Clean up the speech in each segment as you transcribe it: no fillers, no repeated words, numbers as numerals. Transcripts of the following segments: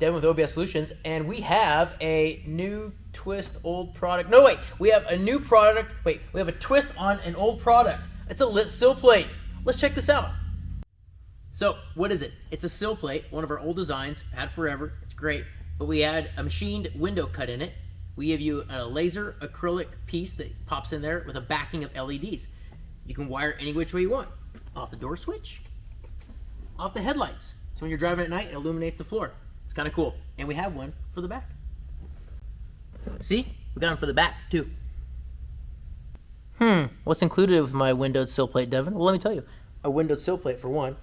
Devin with OBS Solutions, and we have a new twist old product. No, wait, we have a new product. Wait, we have a twist on an old product. It's a lit sill plate. Let's check this out. So, what is it? It's a sill plate, one of our old designs, had forever. It's great, but we had a machined window cut in it. We give you a laser acrylic piece that pops in there with a backing of LEDs. You can wire any which way you want. Off the door switch, off the headlights. So when you're driving at night, it illuminates the floor. It's kind of cool. And we have one for the back. See? We got them for the back, too. What's included with my windowed sill plate, Devin? Well, let me tell you. A windowed sill plate, for one.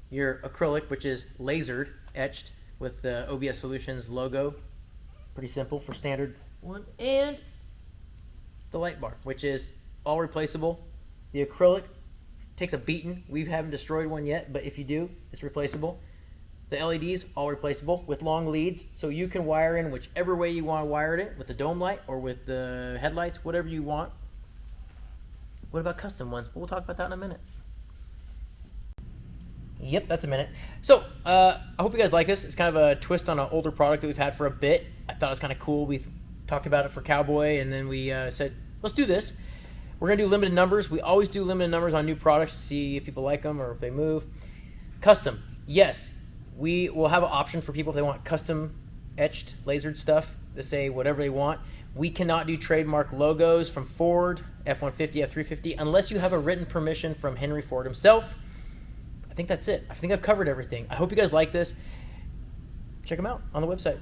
Your acrylic, which is lasered, etched with the OBS Solutions logo. Pretty simple for standard one. And the light bar, which is all replaceable. The acrylic takes a beating. We haven't destroyed one yet, but if you do, it's replaceable. The LEDs, all replaceable with long leads, so you can wire in whichever way you want to wire it in, with the dome light or with the headlights, whatever you want. What about custom ones? We'll talk about that in a minute. Yep, that's a minute. So, I hope you guys like this. It's kind of a twist on an older product that we've had for a bit. I thought it was kind of cool. We talked about it for Cowboy, and then we said, let's do this. We're going to do limited numbers. We always do limited numbers on new products to see if people like them or if they move. Custom, yes. We will have an option for people if they want custom etched, lasered stuff to say whatever they want. We cannot do trademark logos from Ford, F-150, F-350, unless you have a written permission from Henry Ford himself. I think that's it. I think I've covered everything. I hope you guys like this. Check them out on the website.